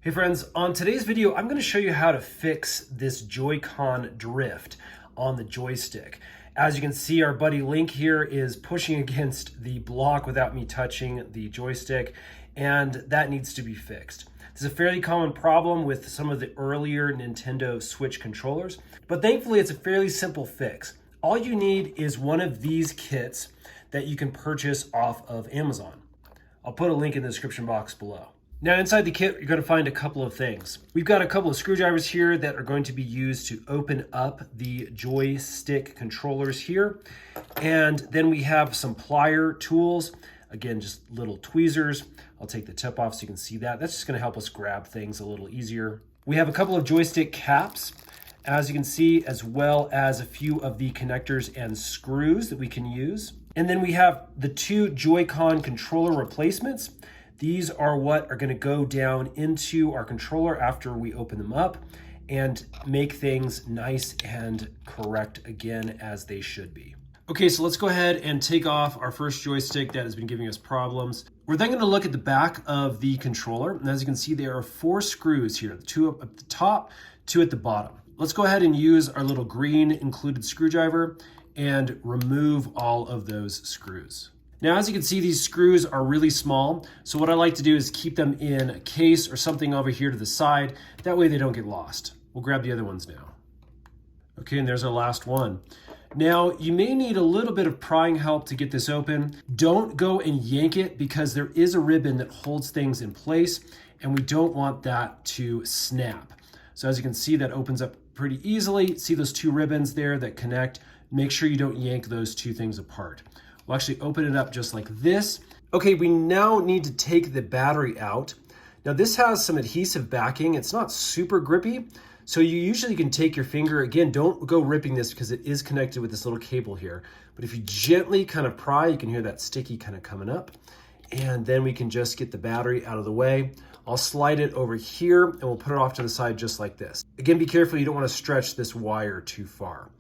Hey friends, on today's video, I'm going to show you how to fix this JoyCon drift on the joystick. As you can see, our buddy Link here is pushing against the block without me touching the joystick, and that needs to be fixed. This is a fairly common problem with some of the earlier Nintendo Switch controllers, but thankfully it's a fairly simple fix. All you need is one of these kits that you can purchase off of Amazon. I'll put a link in the description box below. Now inside the kit, you're going to find a couple of things. We've got a couple of screwdrivers here that are going to be used to open up the joystick controllers here. And then we have some plier tools. Again, just little tweezers. I'll take the tip off so you can see that. That's just going to help us grab things a little easier. We have a couple of joystick caps, as you can see, as well as a few of the connectors and screws that we can use. And then we have the two JoyCon controller replacements. These are what are going to go down into our controller after we open them up and make things nice and correct again as they should be. Okay, so let's go ahead and take off our first joystick that has been giving us problems. We're then going to look at the back of the controller, and as you can see, there are 4 screws here, 2 up at the top, 2 at the bottom. Let's go ahead and use our little green included screwdriver and remove all of those screws. Now, as you can see, these screws are really small. So what I like to do is keep them in a case or something over here to the side. That way they don't get lost. We'll grab the other ones now. Okay, and there's our last one. Now, you may need a little bit of prying help to get this open. Don't go and yank it because there is a ribbon that holds things in place and we don't want that to snap. So as you can see, that opens up pretty easily. See those 2 ribbons there that connect? Make sure you don't yank those 2 things apart. We'll actually open it up just like this. Okay, we now need to take the battery out. Now this has some adhesive backing. It's not super grippy, so you usually can take your finger. Again, don't go ripping this because it is connected with this little cable here. But if you gently kind of pry, you can hear that sticky kind of coming up. And then we can just get the battery out of the way. I'll slide it over here and we'll put it off to the side just like this. Again, be careful, you don't want to stretch this wire too far.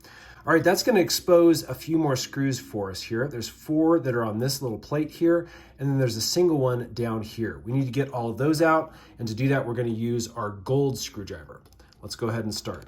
All right, that's going to expose a few more screws for us here. There's 4 that are on this little plate here, and then there's a single one down here. We need to get all of those out, and to do that, we're going to use our gold screwdriver. Let's go ahead and start.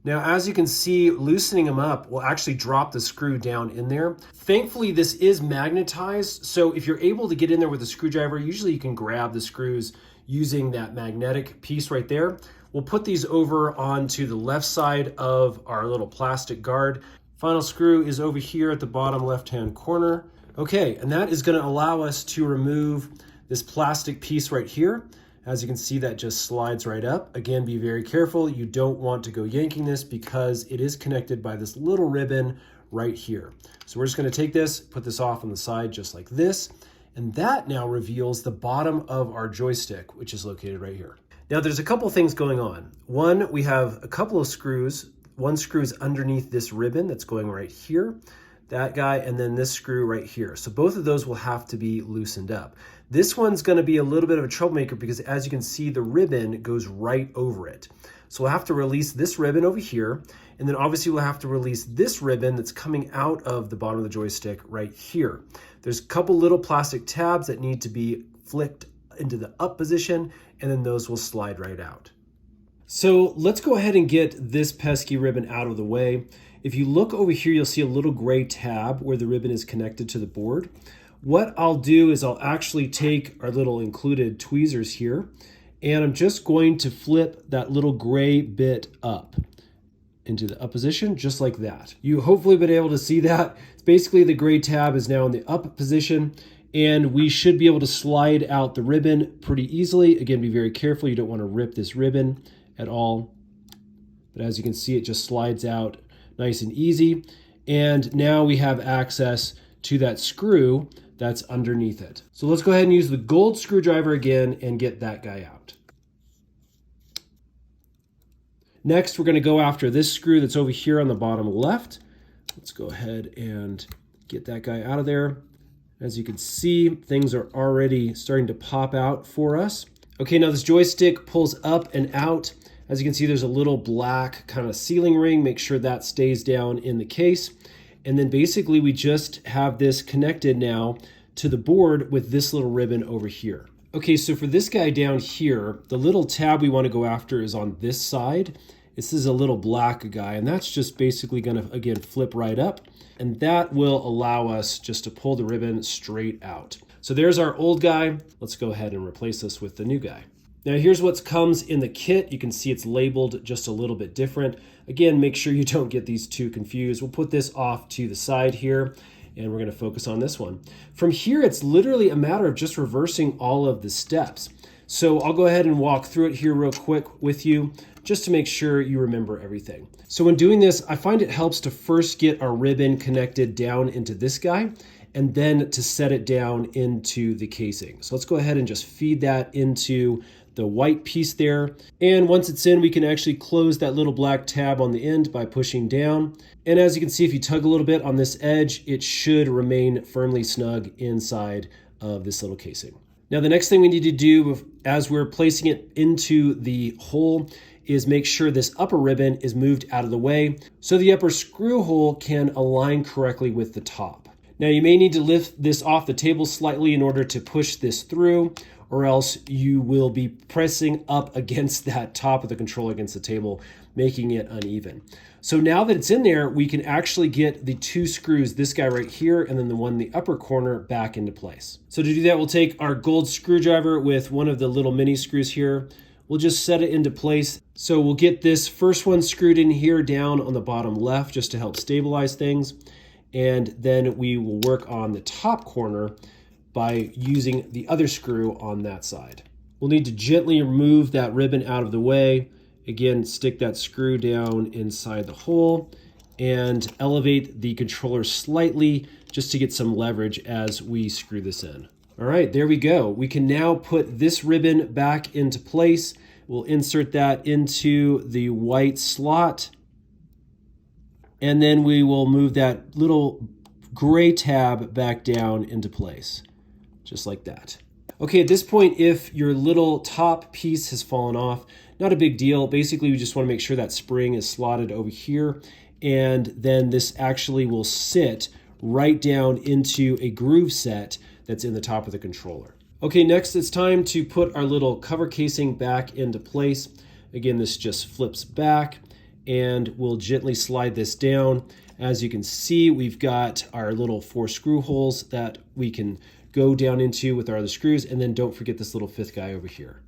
Now, as you can see, loosening them up will actually drop the screw down in there. Thankfully, this is magnetized, so if you're able to get in there with a screwdriver, usually you can grab the screws using that magnetic piece right there. We'll put these over onto the left side of our little plastic guard. Final screw is over here at the bottom left-hand corner. Okay, and that is going to allow us to remove this plastic piece right here. As you can see, that just slides right up. Again, be very careful. You don't want to go yanking this because it is connected by this little ribbon right here. So we're just going to take this, put this off on the side just like this. And that now reveals the bottom of our joystick, which is located right here. Now there's a couple things going on. One, we have a couple of screws. One screw is underneath this ribbon that's going right here, that guy, and then this screw right here. So both of those will have to be loosened up. This one's going to be a little bit of a troublemaker because as you can see, the ribbon goes right over it. So we'll have to release this ribbon over here, and then obviously we'll have to release this ribbon that's coming out of the bottom of the joystick right here. There's a couple little plastic tabs that need to be flicked into the up position, and then those will slide right out. So let's go ahead and get this pesky ribbon out of the way. If you look over here, you'll see a little gray tab where the ribbon is connected to the board. What I'll do is I'll actually take our little included tweezers here, and I'm just going to flip that little gray bit up into the up position, just like that. You hopefully been able to see that. It's basically the gray tab is now in the up position, and we should be able to slide out the ribbon pretty easily. Again, be very careful. You don't want to rip this ribbon at all. But as you can see, it just slides out nice and easy. And now we have access to that screw that's underneath it. So let's go ahead and use the gold screwdriver again and get that guy out. Next, we're going to go after this screw that's over here on the bottom left. Let's go ahead and get that guy out of there. As you can see, things are already starting to pop out for us. Okay, now this joystick pulls up and out. As you can see, there's a little black kind of sealing ring. Make sure that stays down in the case. And then basically we just have this connected now to the board with this little ribbon over here. Okay, so for this guy down here, the little tab we want to go after is on this side. This is a little black guy, and that's just basically going to, again, flip right up. And that will allow us just to pull the ribbon straight out. So there's our old guy. Let's go ahead and replace this with the new guy. Now here's what comes in the kit. You can see it's labeled just a little bit different. Again, make sure you don't get these two confused. We'll put this off to the side here, and we're going to focus on this one. From here, it's literally a matter of just reversing all of the steps. So I'll go ahead and walk through it here real quick with you, just to make sure you remember everything. So when doing this, I find it helps to first get our ribbon connected down into this guy, and then to set it down into the casing. So let's go ahead and just feed that into the white piece there. And once it's in, we can actually close that little black tab on the end by pushing down. And as you can see, if you tug a little bit on this edge, it should remain firmly snug inside of this little casing. Now, the next thing we need to do as we're placing it into the hole is make sure this upper ribbon is moved out of the way so the upper screw hole can align correctly with the top. Now, you may need to lift this off the table slightly in order to push this through, or else you will be pressing up against that top of the controller against the table, making it uneven. So now that it's in there, we can actually get the two screws, this guy right here, and then the one in the upper corner, back into place. So to do that, we'll take our gold screwdriver with one of the little mini screws here. We'll just set it into place. So we'll get this first one screwed in here down on the bottom left just to help stabilize things. And then we will work on the top corner by using the other screw on that side. We'll need to gently remove that ribbon out of the way. Again, stick that screw down inside the hole and elevate the controller slightly just to get some leverage as we screw this in. All right, there we go. We can now put this ribbon back into place. We'll insert that into the white slot, and then we will move that little gray tab back down into place, just like that. Okay, at this point, if your little top piece has fallen off, not a big deal. Basically, we just want to make sure that spring is slotted over here, and then this actually will sit right down into a groove set that's in the top of the controller. Okay, next it's time to put our little cover casing back into place. Again, this just flips back, and we'll gently slide this down. As you can see, we've got our little 4 screw holes that we can go down into with our other screws, and then don't forget this little 5th guy over here.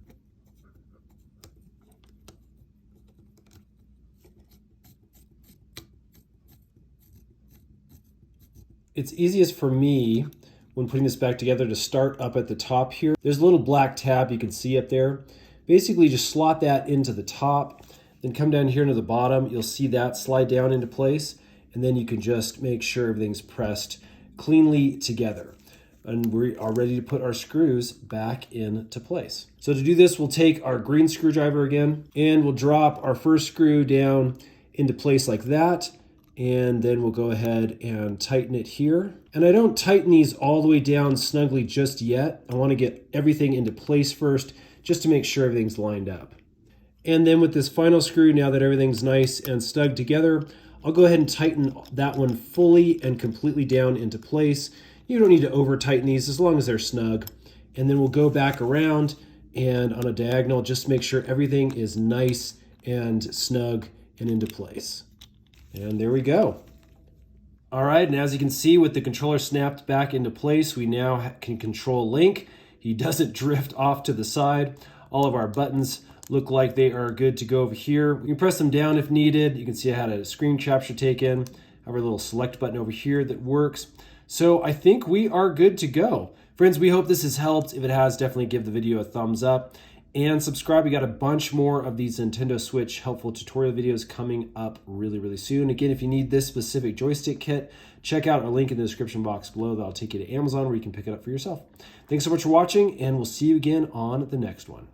It's easiest for me when putting this back together to start up at the top here. There's a little black tab you can see up there. Basically just slot that into the top, then come down here into the bottom. You'll see that slide down into place, and then you can just make sure everything's pressed cleanly together. And we are ready to put our screws back into place. So to do this, we'll take our green screwdriver again, and we'll drop our first screw down into place like that. And then we'll go ahead and tighten it here. And I don't tighten these all the way down snugly just yet. I want to get everything into place first, just to make sure everything's lined up. And then with this final screw, now that everything's nice and snug together, I'll go ahead and tighten that one fully and completely down into place. You don't need to over tighten these as long as they're snug. And then we'll go back around and on a diagonal, just make sure everything is nice and snug and into place. And there we go. All right, and as you can see, with the controller snapped back into place, we now can control Link. He doesn't drift off to the side. All of our buttons look like they are good to go over here. We can press them down if needed. You can see I had a screen capture taken. I have our little select button over here that works. So I think we are good to go. Friends, we hope this has helped. If it has, definitely give the video a thumbs up. And subscribe. We got a bunch more of these Nintendo Switch helpful tutorial videos coming up really soon. Again, if you need this specific joystick kit, check out our link in the description box below. That'll take you to Amazon where you can pick it up for yourself. Thanks so much for watching, and we'll see you again on the next one.